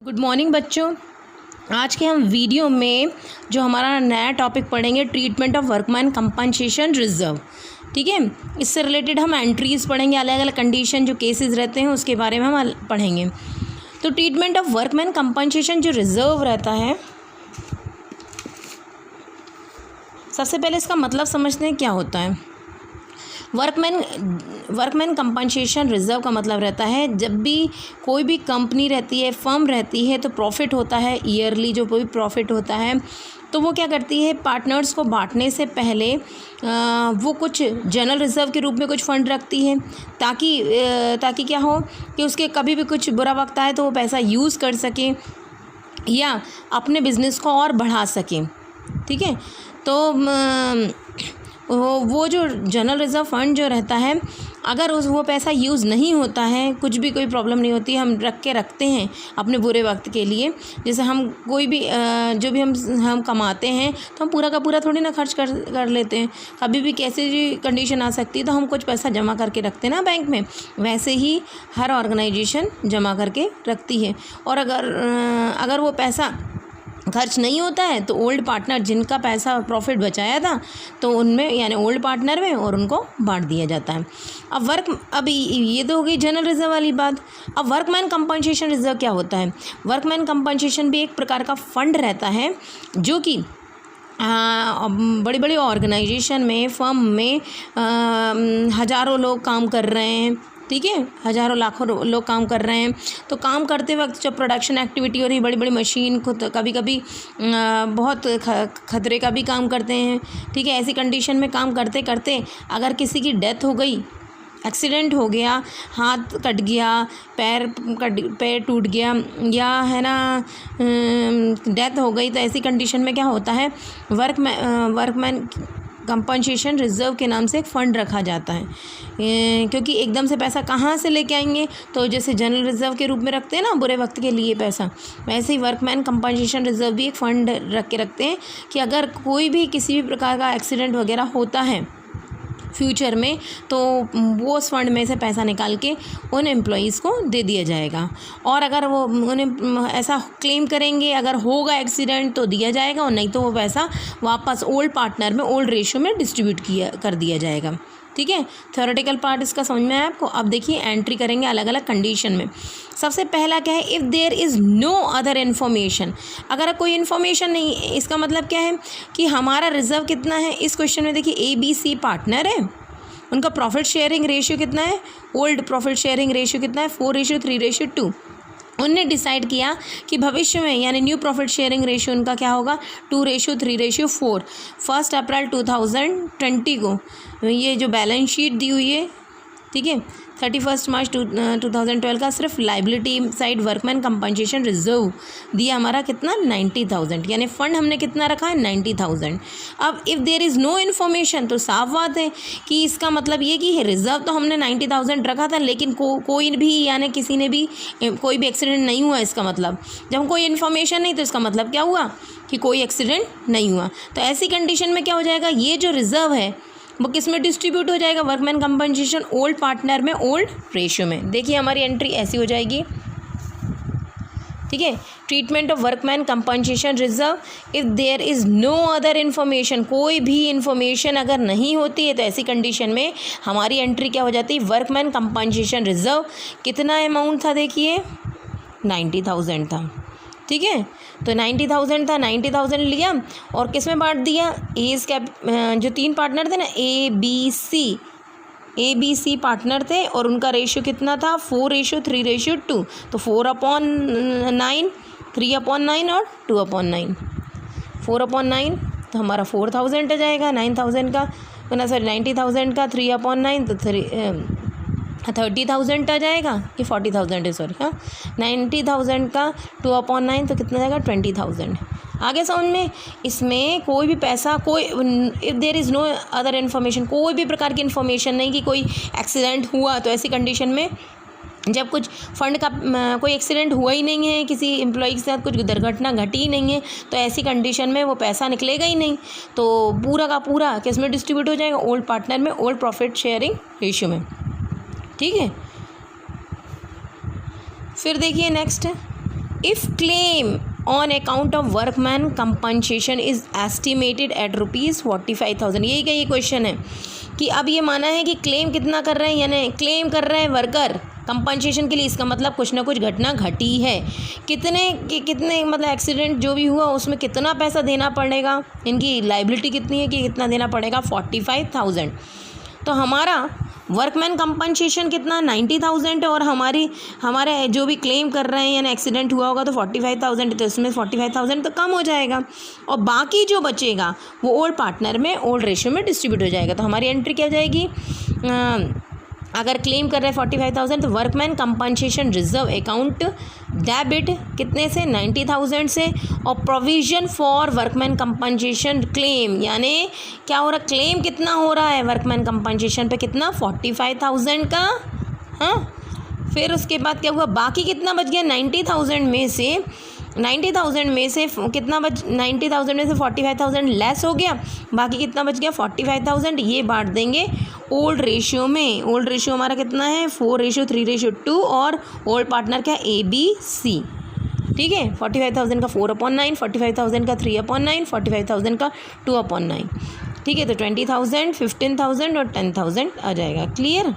Good morning बच्चों। आज के हम वीडियो में जो हमारा नया टॉपिक पढ़ेंगे treatment of workman compensation reserve. ठीक है, इससे रिलेटेड हम एंट्रीज पढ़ेंगे, अलग अलग कंडीशन जो केसेस रहते हैं उसके बारे में हम पढ़ेंगे। तो ट्रीटमेंट ऑफ वर्कमैन कंपनसेशन जो रिजर्व रहता है, सबसे पहले इसका मतलब समझते हैं क्या होता है। वर्कमैन कंपनसेशन रिजर्व का मतलब रहता है जब भी कोई भी कंपनी रहती है, फर्म रहती है, तो प्रॉफिट होता है ईयरली, जो कोई प्रॉफिट होता है तो वो क्या करती है, पार्टनर्स को बांटने से पहले वो कुछ जनरल रिजर्व के रूप में कुछ फंड रखती है ताकि क्या हो कि उसके कभी भी कुछ बुरा वक्त आए तो वो पैसा यूज़ कर सके या अपने बिज़नेस को और बढ़ा सके। ठीक है, तो वो जो जनरल रिज़र्व फंड जो रहता है, अगर वो पैसा यूज़ नहीं होता है, कुछ भी कोई प्रॉब्लम नहीं होती, हम रखते हैं अपने बुरे वक्त के लिए। जैसे हम कोई भी जो भी हम कमाते हैं तो हम पूरा का पूरा थोड़ी ना खर्च कर लेते हैं, कभी भी कैसी भी कंडीशन आ सकती है तो हम कुछ पैसा जमा करके रखते हैं ना बैंक में। वैसे ही हर ऑर्गेनाइजेशन जमा करके रखती है, और अगर वो पैसा खर्च नहीं होता है तो ओल्ड पार्टनर जिनका पैसा प्रॉफिट बचाया था तो उनमें, यानी ओल्ड पार्टनर में, और उनको बांट दिया जाता है। अब ये तो हो गई जनरल रिजर्व वाली बात। अब वर्कमैन कंपनसेशन रिजर्व क्या होता है? वर्कमैन कंपनसेशन भी एक प्रकार का फंड रहता है जो कि बड़ी बड़ी ऑर्गेनाइजेशन में, फर्म में हज़ारों लोग काम कर रहे हैं। ठीक है, हज़ारों लाखों लोग काम कर रहे हैं, तो काम करते वक्त जब प्रोडक्शन एक्टिविटी हो रही, बड़ी बड़ी मशीन खुद कभी कभी बहुत खतरे का भी काम करते हैं। ठीक है, ऐसी कंडीशन में काम करते करते अगर किसी की डेथ हो गई, एक्सीडेंट हो गया, हाथ कट गया, पैर टूट गया, या है ना डेथ हो गई, तो ऐसी कंडीशन में क्या होता है, वर्कमैन कंपनसेशन रिजर्व के नाम से एक फ़ंड रखा जाता है। क्योंकि एकदम से पैसा कहाँ से लेके आएंगे, तो जैसे जनरल रिजर्व के रूप में रखते हैं ना बुरे वक्त के लिए पैसा, वैसे ही वर्कमैन कंपनसेशन रिजर्व भी एक फ़ंड रखते हैं कि अगर कोई भी किसी भी प्रकार का एक्सीडेंट वगैरह होता है फ्यूचर में, तो वो उस फंड में से पैसा निकाल के उन एम्प्लॉयज़ को दे दिया जाएगा। और अगर वो उन्हें ऐसा क्लेम करेंगे, अगर होगा एक्सीडेंट तो दिया जाएगा, और नहीं तो वो पैसा वापस ओल्ड पार्टनर में, ओल्ड रेशियो में डिस्ट्रीब्यूट कर दिया जाएगा। ठीक है, थ्योरेटिकल पार्ट इसका समझ में आया आपको। अब देखिए एंट्री करेंगे अलग अलग कंडीशन में। सबसे पहला क्या है, if there is no other information. अगर कोई इन्फॉर्मेशन नहीं, इसका मतलब क्या है कि हमारा रिजर्व कितना है। इस क्वेश्चन में देखिए ABC पार्टनर है, उनका प्रॉफिट शेयरिंग रेशियो कितना है, ओल्ड प्रॉफिट शेयरिंग रेशियो कितना है, 4:3:2। उनने डिसाइड किया कि भविष्य में, यानी न्यू प्रॉफिट शेयरिंग रेशियो उनका क्या होगा, 2:3:4। 1 अप्रैल 2020 को ये जो बैलेंस शीट दी हुई है, ठीक है, 31 मार्च 2012 का सिर्फ liability side workman compensation reserve दिया हमारा कितना, 90,000, यानी फ़ंड हमने कितना रखा है, 90,000। अब if there is no information, तो साफ बात है कि इसका मतलब ये कि रिजर्व तो हमने 90,000 रखा था, लेकिन कोई भी, यानी किसी ने भी कोई भी एक्सीडेंट नहीं हुआ। इसका मतलब जब कोई इन्फॉर्मेशन नहीं, तो इसका मतलब क्या हुआ कि कोई एक्सीडेंट नहीं हुआ। तो ऐसी कंडीशन में क्या हो जाएगा, ये जो रिजर्व है वो किस में डिस्ट्रीब्यूट हो जाएगा, वर्कमैन कंपनसेशन ओल्ड पार्टनर में, ओल्ड रेशियो में। देखिए हमारी एंट्री ऐसी हो जाएगी। ठीक है, treatment of workman compensation reserve, if there is no other information, कोई भी इन्फॉर्मेशन अगर नहीं होती है, तो ऐसी कंडीशन में हमारी एंट्री क्या हो जाती है, वर्कमैन कंपनसेशन रिजर्व कितना अमाउंट था, देखिए 90,000 था। ठीक है, तो 90,000 था, 90,000 लिया और किस में बांट दिया, जो 3 पार्टनर थे ना, ABC पार्टनर थे, और उनका रेशियो कितना था, 4:3:2। तो 4/9, 3/9 और 2/9। 4/9 तो हमारा 4,000 आ जाएगा, 9,000 का, 90,000 का 3/9 तो 30,000 आ जाएगा, कि 40,000 है, सॉरी, हाँ, 90,000 का 2/9 तो कितना जाएगा, 20,000। आगे समझ में। इसमें कोई भी पैसा, if there is no other information, कोई भी प्रकार की इन्फॉर्मेशन नहीं कि कोई एक्सीडेंट हुआ, तो ऐसी कंडीशन में जब कुछ फंड का कोई एक्सीडेंट हुआ ही नहीं है, किसी एम्प्लॉय के साथ कुछ दुर्घटना घटी ही नहीं है, तो ऐसी कंडीशन में वो पैसा निकलेगा ही नहीं, तो पूरा का पूरा किस में डिस्ट्रीब्यूट हो जाएगा, ओल्ड पार्टनर में, ओल्ड प्रॉफिट शेयरिंग रेशियो में। ठीक है, फिर देखिए next if claim on account of workman compensation is estimated at ₹45,000। यही का ये क्वेश्चन है कि अब ये माना है कि क्लेम कितना कर रहे हैं, यानी क्लेम कर रहे हैं वर्कर कंपनसेशन के लिए, इसका मतलब कुछ ना कुछ घटना घटी है। कितने मतलब एक्सीडेंट जो भी हुआ उसमें कितना पैसा देना पड़ेगा, इनकी लाइबिलिटी कितनी है कि कितना देना पड़ेगा, 45,000। तो हमारा वर्कमैन कंपनसेशन कितना 90,000 और हमारे जो भी क्लेम कर रहे हैं यानी एक्सीडेंट हुआ होगा तो 45,000, तो इसमें 45,000 तो कम हो जाएगा और बाकी जो बचेगा वो ओल्ड पार्टनर में ओल्ड रेशियो में डिस्ट्रीब्यूट हो जाएगा। तो हमारी एंट्री क्या जाएगी, अगर क्लेम कर रहे हैं 45,000 तो workman compensation reserve account debit कितने से 90,000 से, और provision for workman compensation claim यानी क्या हो रहा, क्लेम कितना हो रहा है वर्कमैन कंपनसेशन पे, कितना 45,000 का। हाँ, फिर उसके बाद क्या हुआ, बाकी कितना बच गया 90,000 में से कितना 90,000 में से 45,000 लेस हो गया, बाकी कितना बच गया 45,000। ये बांट देंगे ओल्ड रेशियो में। ओल्ड रेशियो हमारा कितना है 4:3:2 और ओल्ड पार्टनर क्या ABC। ठीक है, 45,000 का 4/9, 45,000 का 3/9, 45,000 का 2/9। ठीक है, तो 20,000, 15,000 और 10,000 आ जाएगा। क्लियर।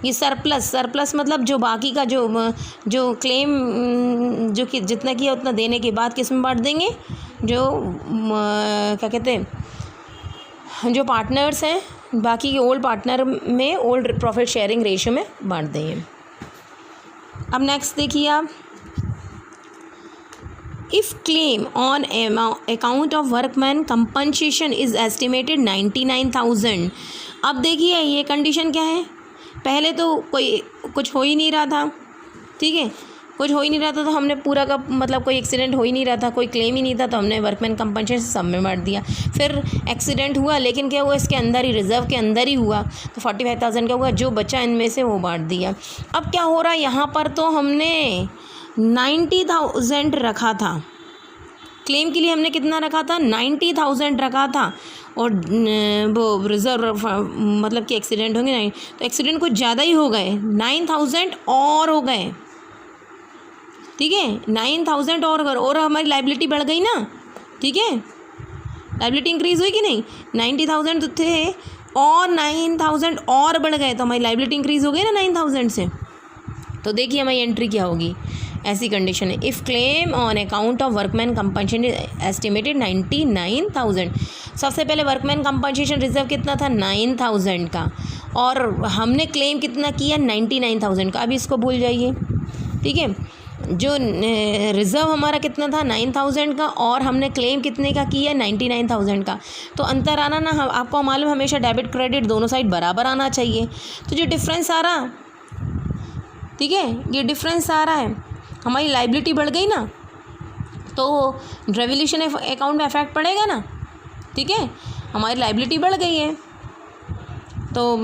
ये सरप्लस मतलब जो बाकी का जो क्लेम जो कि जितना किया उतना देने के बाद किस में बांट देंगे, जो क्या कहते हैं जो पार्टनर्स हैं बाकी के ओल्ड पार्टनर में ओल्ड प्रॉफिट शेयरिंग रेशियो में बांट देंगे। अब नेक्स्ट देखिए आप, if claim on account of workman compensation is estimated 99,000। अब देखिए ये कंडीशन क्या है, पहले तो कुछ हो ही नहीं रहा था। ठीक है, कुछ हो ही नहीं रहा था तो हमने पूरा का मतलब कोई एक्सीडेंट हो ही नहीं रहा था, कोई क्लेम ही नहीं था, तो हमने वर्कमैन कंपनसेशन सब में बांट दिया। फिर एक्सीडेंट हुआ लेकिन क्या हुआ, इसके अंदर ही रिजर्व के अंदर ही हुआ, तो 45,000 का हुआ, जो बचा इनमें से वो बांट दिया। अब क्या हो रहा है यहाँ पर, तो हमने 90,000 रखा था क्लेम के लिए, हमने कितना रखा था 90,000 रखा था, और वो रिजर्व मतलब कि एक्सीडेंट होंगे नहीं, तो एक्सीडेंट कुछ ज़्यादा ही हो गए, 9,000 और हो गए। ठीक है, 9,000 और हमारी लाइबिलिटी बढ़ गई ना। ठीक है, लाइबिलिटी इंक्रीज़ हुई कि नहीं, 90,000 तो थे और 9,000 और बढ़ गए, तो हमारी लाइबिलिटी इंक्रीज़ हो गई ना 9,000 से। तो देखिए हमारी एंट्री क्या होगी, ऐसी कंडीशन है, if claim on account of workman compensation estimated 99,000। सबसे पहले वर्कमैन कंपनसेशन रिजर्व कितना था 9,000 का, और हमने क्लेम कितना किया 99,000 का। अभी इसको भूल जाइए। ठीक है, जो रिज़र्व हमारा कितना था 9,000 का, और हमने क्लेम कितने का किया 99,000 का, तो अंतर आना ना, आपको मालूम हमेशा डेबिट क्रेडिट दोनों साइड बराबर आना चाहिए। तो जो डिफरेंस आ रहा, ठीक है, ये डिफरेंस आ रहा है, हमारी लाइबिलिटी बढ़ गई ना, तो रेवोल्यूशन अकाउंट में इफेक्ट पड़ेगा ना। ठीक है, हमारी लाइबिलिटी बढ़ गई है, तो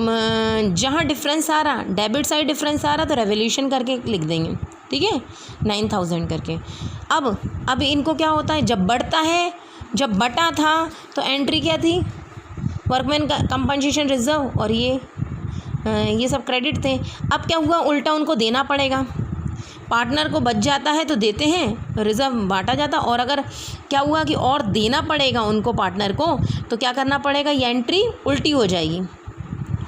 जहाँ डिफरेंस आ रहा, डेबिट साइड डिफरेंस आ रहा, तो रेवोल्यूशन करके लिख देंगे। ठीक है, 9,000 करके। अब इनको क्या होता है, जब बढ़ता है, जब बटा था तो एंट्री क्या थी, वर्कमैन का कंपनसेशन रिजर्व, और ये सब क्रेडिट थे। अब क्या हुआ, उल्टा उनको देना पड़ेगा। पार्टनर को बच जाता है तो देते हैं, रिजर्व बांटा जाता, और अगर क्या हुआ कि और देना पड़ेगा उनको पार्टनर को, तो क्या करना पड़ेगा, ये एंट्री उल्टी हो जाएगी,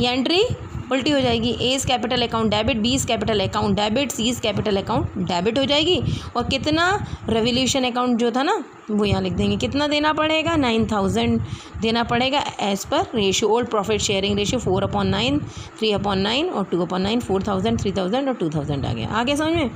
ये एंट्री उल्टी हो जाएगी। A is capital account debit, B is capital account debit, C is capital account debit हो जाएगी, और कितना रेवोल्यूशन अकाउंट जो था ना वो यहाँ लिख देंगे। कितना देना पड़ेगा 9,000 देना पड़ेगा as per ratio, old profit sharing ratio 4/9, 3/9 और 2/9, 4,000, 3,000 और 2,000 आ गया। आगे समझ में,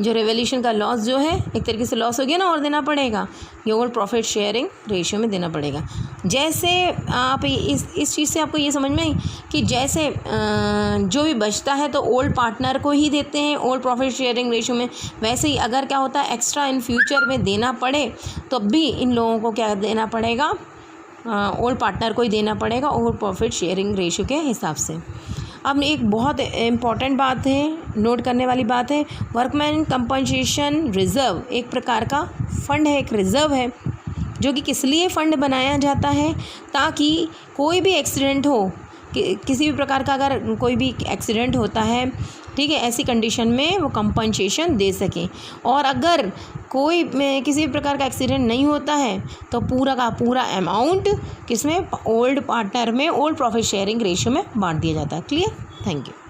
जो रेवोल्यूशन का लॉस जो है एक तरीके से लॉस हो गया ना, और देना पड़ेगा, ये ओल्ड प्रॉफिट शेयरिंग रेशियो में देना पड़ेगा। जैसे आप इस चीज़ से आपको ये समझ में आई कि जैसे जो भी बचता है तो ओल्ड पार्टनर को ही देते हैं ओल्ड प्रॉफिट शेयरिंग रेशियो में, वैसे ही अगर क्या होता है एक्स्ट्रा इन फ्यूचर में देना पड़े तो भी इन लोगों को क्या देना पड़ेगा, ओल्ड पार्टनर को ही देना पड़ेगा ओल्ड प्रॉफिट शेयरिंग रेशियो के हिसाब से। अब एक बहुत इम्पॉर्टेंट बात है, नोट करने वाली बात है, वर्कमैन कंपनसेशन रिज़र्व एक प्रकार का फ़ंड है, एक रिज़र्व है, जो कि किस लिए फ़ंड बनाया जाता है, ताकि कोई भी एक्सीडेंट हो, किसी भी प्रकार का अगर कोई भी एक्सीडेंट होता है, ठीक है, ऐसी कंडीशन में वो कंपनसेशन दे सकें। और अगर कोई किसी भी प्रकार का एक्सीडेंट नहीं होता है तो पूरा का पूरा अमाउंट किसमें, ओल्ड पार्टनर में, ओल्ड प्रॉफिट शेयरिंग रेशियो में बांट दिया जाता है। क्लियर? Thank you.